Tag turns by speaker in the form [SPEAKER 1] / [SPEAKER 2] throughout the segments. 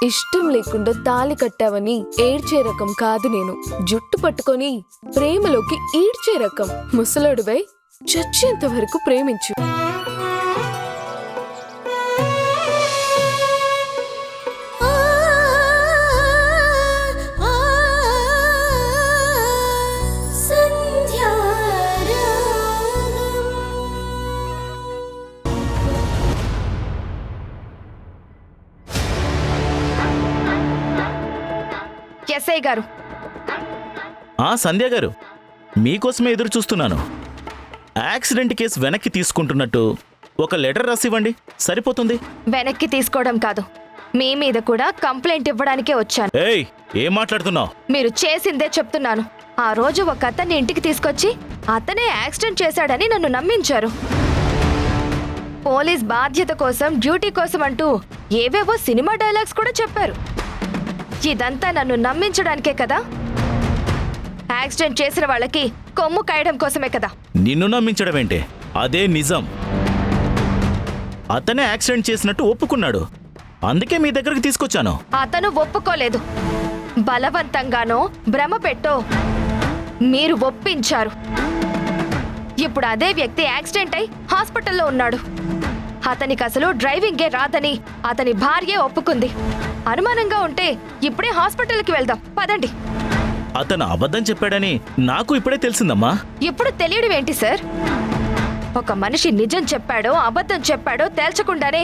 [SPEAKER 1] ఇష్టం లేకుండా తాళి కట్టావని ఏడ్చే రకం కాదు నేను. జుట్టు పట్టుకొని ప్రేమలోకి ఈడ్చే రకం. ముసలాడువై చచ్చేంత వరకు ప్రేమించు.
[SPEAKER 2] ఎస్ఐ గారు.
[SPEAKER 3] సంధ్య గారు, మీకోసమే ఎదురు చూస్తున్నాను. యాక్సిడెంట్ కేసు వెనక్కి తీసుకుంటున్నట్టు ఒక లెటర్ రాసివ్వండి, సరిపోతుంది.
[SPEAKER 2] వెనక్కి తీసుకోవడం కాదు, మీ మీద కూడా కంప్లైంట్ ఇవ్వడానికే వచ్చాను.
[SPEAKER 3] ఏయ్, ఏం మాట్లాడుతున్నావు?
[SPEAKER 2] మీరు చేసిందే చెప్తున్నాను. ఆ రోజు ఒక అతన్ని ఇంటికి తీసుకొచ్చి అతనే యాక్సిడెంట్ చేశాడని నన్ను నమ్మించారు. పోలీస్ బాధ్యత కోసం, డ్యూటీ కోసం అంటూ ఏవేవో సినిమా డైలాగ్స్ కూడా చెప్పారు. ఇదంతా నన్ను నమ్మించడానికే కదా? యాక్సిడెంట్ చేసిన వాళ్ళకి కొమ్ము కాయడం కోసమే కదా?
[SPEAKER 3] నిన్ను నమ్మించడం ఏంటి? అదే నిజం. అతనే యాక్సిడెంట్ చేసినట్టు ఒప్పుకున్నాడు, అందుకే మీ దగ్గరికి తీసుకొచ్చాను.
[SPEAKER 2] అతను ఒప్పుకోలేదు. బలవంతంగానో భ్రమ పెట్టో మీరు ఒప్పించారు. ఇప్పుడు అదే వ్యక్తి యాక్సిడెంట్ అయి హాస్పిటల్లో ఉన్నాడు. అతనికి అసలు డ్రైవింగే రాదని అతని భార్యే ఒప్పుకుంది. అనుమానంగా ఉంటే ఇప్పుడే హాస్పిటల్కి వెళ్దాం, పదండి.
[SPEAKER 3] అతను అబద్ధం చెప్పాడని నాకు ఇప్పుడే తెలిసిందమ్మా.
[SPEAKER 2] ఇప్పుడు తెలియడం ఏంటి సార్? ఒక మనిషి నిజం చెప్పాడో అబద్ధం చెప్పాడో తేల్చకుండానే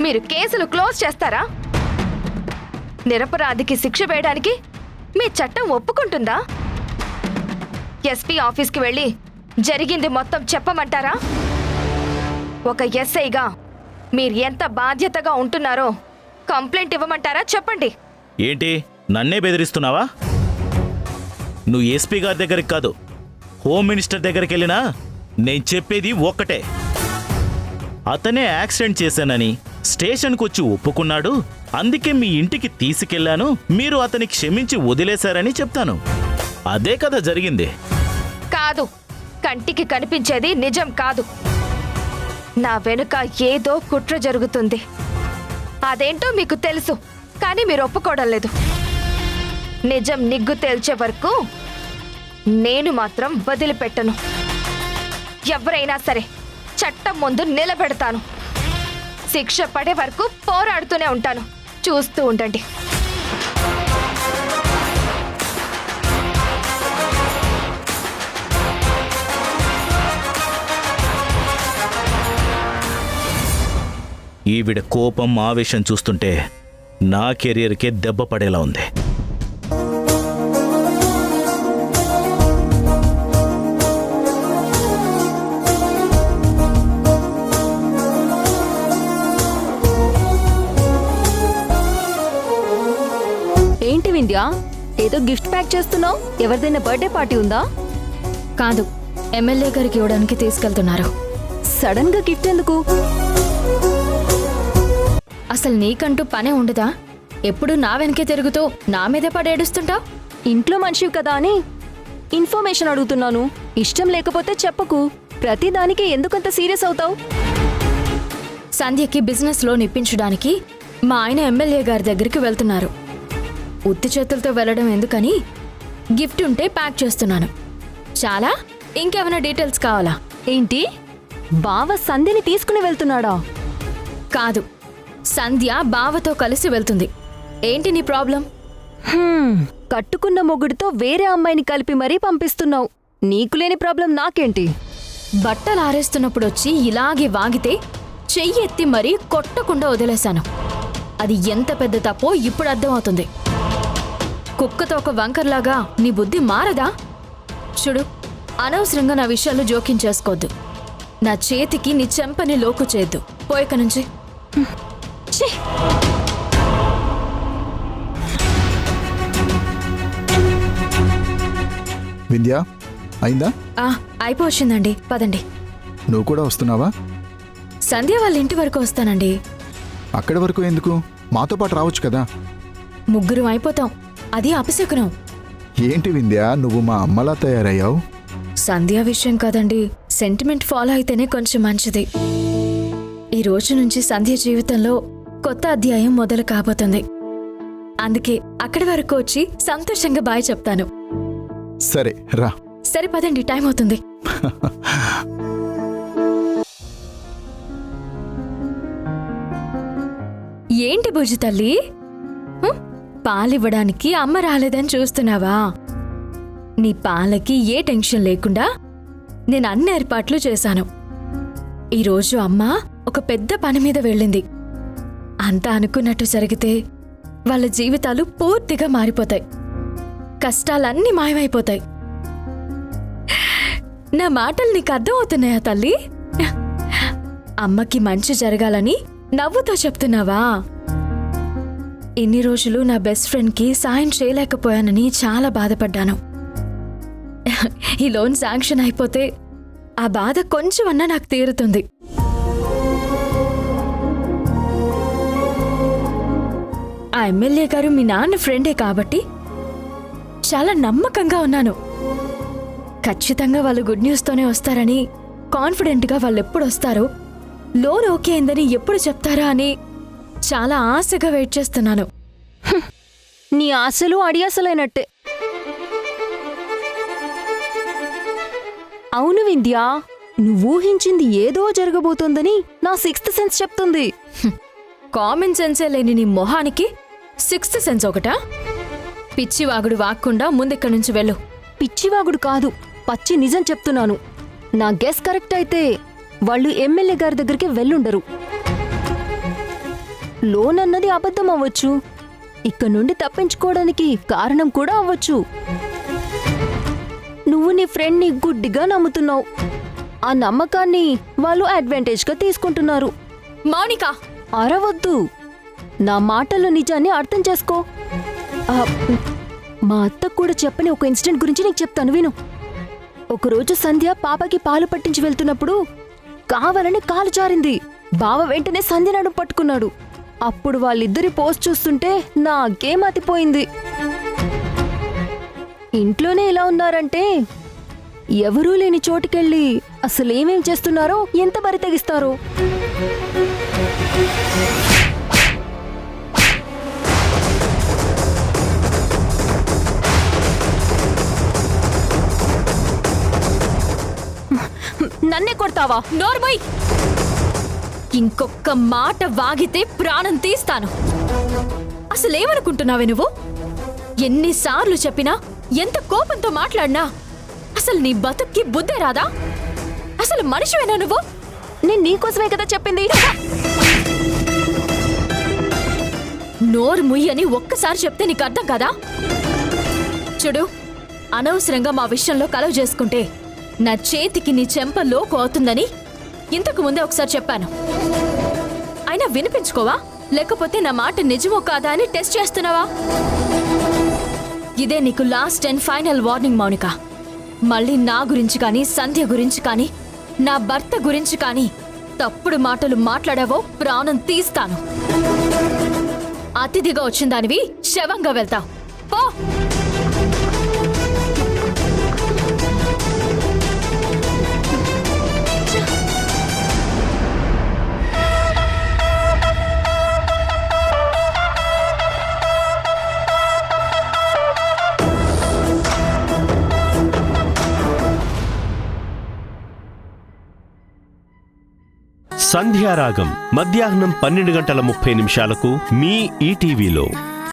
[SPEAKER 2] మీరు కేసులు క్లోజ్ చేస్తారా? నిరపరాధికి శిక్ష వేయడానికి మీ చట్టం ఒప్పుకుంటుందా? ఎస్పీ ఆఫీస్కి వెళ్ళి జరిగింది మొత్తం చెప్పమంటారా? ఒక ఎస్ఐగా మీరు ఎంత బాధ్యతగా ఉంటున్నారో కంప్లైంట్ ఇవ్వమంటారా? చెప్పండి.
[SPEAKER 3] ఏంటి, నన్నే బెదిరిస్తున్నావా? నువ్వు ఎస్పీ గారి దగ్గరికి కాదు, హోమ్ మినిస్టర్ దగ్గరికి వెళ్ళినా నేను చెప్పేది ఒక్కటే. అతనే యాక్సిడెంట్ చేశానని స్టేషన్కు వచ్చి ఒప్పుకున్నాడు, అందుకే మీ ఇంటికి తీసుకెళ్లాను, మీరు అతని క్షమించి వదిలేశారని చెప్తాను. అదే కదా జరిగింది.
[SPEAKER 2] కాదు, కంటికి కనిపించేది నిజం కాదు. నా వెనుక ఏదో కుట్ర జరుగుతుంది. అదేంటో మీకు తెలుసు, కానీ మీరు ఒప్పుకోవడం లేదు. నిజం నిగ్గు తేల్చే వరకు నేను మాత్రం వదిలిపెట్టను. ఎవరైనా సరే చట్టం ముందు నిలబెడతాను. శిక్ష పడే వరకు పోరాడుతూనే ఉంటాను. చూస్తూ ఉండండి.
[SPEAKER 3] ఈవిడ కోపం, ఆవేశం చూస్తుంటే నా కెరియర్కే దెబ్బ పడేలా ఉంది.
[SPEAKER 4] ఏంటి వింధ్య, ఏదో గిఫ్ట్ ప్యాక్ చేస్తున్నావు? ఎవరిదైనా బర్త్డే పార్టీ ఉందా?
[SPEAKER 5] కాదు, ఎమ్మెల్యే గారికి ఇవ్వడానికి తీసుకెళ్తున్నారు.
[SPEAKER 4] సడన్ గా గిఫ్ట్ ఎందుకు?
[SPEAKER 5] అసలు నీకంటూ పనే ఉండదా? ఎప్పుడు నా వెనకే తిరుగుతూ నా మీదే పడేడుస్తుంటావు.
[SPEAKER 4] ఇంట్లో మనిషివి కదా అని ఇన్ఫర్మేషన్ అడుగుతున్నాను. ఇష్టం లేకపోతే చెప్పకు. ప్రతిదానికి ఎందుకంత సీరియస్ అవుతావు?
[SPEAKER 5] సంధ్యకి బిజినెస్ లోన్ ఇప్పించడానికి మా ఆయన ఎమ్మెల్యే గారి దగ్గరికి వెళ్తున్నారు. ఉత్తి చేతులతో వెళ్ళడం ఎందుకని గిఫ్ట్ ఉంటే ప్యాక్ చేస్తున్నాను. చాలా? ఇంకేమైనా డీటెయిల్స్ కావాలా?
[SPEAKER 4] ఏంటి, బావ సంధ్యని తీసుకుని వెళ్తున్నాడా?
[SPEAKER 5] కాదు, సంధ్య బావతో కలిసి వెళ్తుంది. ఏంటి నీ ప్రాబ్లం?
[SPEAKER 4] కట్టుకున్న మొగుడితో వేరే అమ్మాయిని కలిపి మరీ పంపిస్తున్నావు. నీకు లేని ప్రాబ్లం నాకేంటి?
[SPEAKER 5] బట్టలు ఆరేస్తున్నప్పుడు వచ్చి ఇలాగే వాగితే చెయ్యి ఎత్తి మరీ కొట్టకుండా వదిలేశాను. అది ఎంత పెద్ద తప్పో ఇప్పుడు అర్థమవుతుంది. కుక్కతో ఒక వంకర్లాగా నీ బుద్ధి మారదా? చూడు, అనవసరంగా నా విషయాల్లో జోక్యం చేసుకోవద్దు. నా చేతికి నీ చెంపని లోకు చేయొద్దు. పోయక నుంచి.
[SPEAKER 6] వింధ్య, అయిందా?
[SPEAKER 5] అయిపోవచ్చిందండి, పదండి.
[SPEAKER 6] నువ్వు కూడా వస్తున్నావా?
[SPEAKER 5] సంధ్య వాళ్ళ ఇంటి వరకు వస్తానండి.
[SPEAKER 6] అక్కడి వరకు ఎందుకు? మాతో పాటు రావచ్చు కదా.
[SPEAKER 5] ముగ్గురం అయిపోతాం, అది అపశకునం.
[SPEAKER 6] ఏంటి వింధ్య, నువ్వు మా అమ్మలా తయారయ్యావు?
[SPEAKER 5] సంధ్య విషయం కదండి, సెంటిమెంట్ ఫాలో అయితేనే కొంచెం మంచిది. ఈ రోజు నుంచి సంధ్య జీవితంలో కొత్త అధ్యాయం మొదలు కాబోతుంది. అందుకే అక్కడి వరకు వచ్చి సంతోషంగా బాయ్ చెప్తాను.
[SPEAKER 6] సరే రా.
[SPEAKER 5] సరే పదండి, టైం అవుతుంది. ఏంటి బుజ్జి తల్లి, పాలివ్వడానికి అమ్మ రాలేదని చూస్తున్నావా? నీ పాలకి ఏ టెన్షన్ లేకుండా నేను అన్ని ఏర్పాట్లు చేశాను. ఈరోజు అమ్మ ఒక పెద్ద పని మీద వెళ్ళింది. అంతా అనుకున్నట్టు జరిగితే వాళ్ళ జీవితాలు పూర్తిగా మారిపోతాయి, కష్టాలన్నీ మాయమైపోతాయి. నా మాటలు నీకు అర్థమవుతున్నాయా తల్లి? అమ్మకి మంచి జరగాలని నవ్వుతో చెప్తున్నావా? ఇన్ని రోజులు నా బెస్ట్ ఫ్రెండ్కి సాయం చేయలేకపోయానని చాలా బాధపడ్డాను. ఈ లోన్ శాంక్షన్ అయిపోతే ఆ బాధ కొంచెమన్నా నాకు తీరుతుంది. ఆ ఎమ్మెల్యే గారు మీ నాన్న ఫ్రెండే కాబట్టి చాలా నమ్మకంగా ఉన్నాను. ఖచ్చితంగా వాళ్ళు గుడ్ న్యూస్తోనే వస్తారని, కాన్ఫిడెంట్గా వాళ్ళు ఎప్పుడు వస్తారో, లోన్ ఓకే అయిందని ఎప్పుడు చెప్తారా అని చాలా ఆశగా వెయిట్ చేస్తున్నాను.
[SPEAKER 4] నీ ఆశలు అడియాసలైనట్టే. అవును వింధ్యా, నువ్వు ఊహించింది ఏదో జరగబోతోందని నా సిక్స్త్ సెన్స్ చెప్తుంది.
[SPEAKER 5] కామన్ సెన్సే లేని నీ మొహానికి సిక్స్త్ సెన్స్ ఒకటా? పిచ్చివాగుడు వాక్కుండా ముందిక్కడి నుంచి వెళ్ళు.
[SPEAKER 4] పిచ్చివాగుడు కాదు, పచ్చి నిజం చెప్తున్నాను. నా గెస్ కరెక్ట్ అయితే వాళ్ళు ఎమ్మెల్యే గారి దగ్గరికి వెళ్ళుండరు. లోన్ అన్నది అబద్ధం అవ్వచ్చు, ఇక్కడ నుండి తప్పించుకోవడానికి కారణం కూడా అవ్వచ్చు. నువ్వు నీ ఫ్రెండ్ని గుడ్డిగా నమ్ముతున్నావు. ఆ నమ్మకాన్ని వాళ్ళు అడ్వాంటేజ్గా తీసుకుంటున్నారు.
[SPEAKER 5] మౌనిక,
[SPEAKER 4] అరవద్దు, నా మాటల్లో నిజాన్ని అర్థం చేసుకో. ఆ, మా అత్త కూడా చెప్పని ఒక ఇన్సిడెంట్ గురించి నీకు చెప్తాను, విను. ఒకరోజు సంధ్య పాపకి పాలు పట్టించి వెళ్తున్నప్పుడు కావాలని కాలు జారింది. బావ వెంటనే సంధ్య నడుం పట్టుకున్నాడు. అప్పుడు వాళ్ళిద్దరి పోస్ట్ చూస్తుంటే నాకేం మతిపోయింది. ఇంట్లోనే ఇలా ఉన్నారంటే ఎవరూ లేని చోటుకెళ్ళి అసలేమేం చేస్తున్నారో, ఎంత బరి తెగిస్తారో. నన్నే కొడతావా?
[SPEAKER 5] నోర్మోయ్! ఇంకొక్క మాట వాగితే ప్రాణం తీస్తాను. అసలేమనుకుంటున్నావే నువ్వు? ఎన్నిసార్లు చెప్పినా, ఎంత కోపంతో మాట్లాడినా అసలు నీ బతుక్కి బుద్ధే రాదా? అసలు మనిషివేనా నువ్వు?
[SPEAKER 4] నేను నీకోసమే కదా చెప్పింది.
[SPEAKER 5] నోరు ముయ్యని ఒక్కసారి చెప్తే నీకు అర్థం కదా? చూడు, అనవసరంగా మా విషయంలో కలవ చేసుకుంటే నా చేతికి నీ చెంప లోకు అవుతుందని ఇంతకు ముందే ఒకసారి చెప్పాను. అయినా వినిపించుకోవా? లేకపోతే నా మాట నిజమో కాదా అని టెస్ట్ చేస్తున్నావా? ఇదే నీకు last and final warning Mounika. మళ్ళీ నా గురించి కానీ, సంధ్య గురించి కానీ, నా భర్త గురించి కానీ తప్పుడు మాటలు మాట్లాడావో ప్రాణం తీస్తాను. అతిథిగా వచ్చిన దానివి శవంగా వెళ్తావు. పో!
[SPEAKER 7] సంధ్యారాగం మధ్యాహ్నం 12:30 మీ ఈటీవీలో.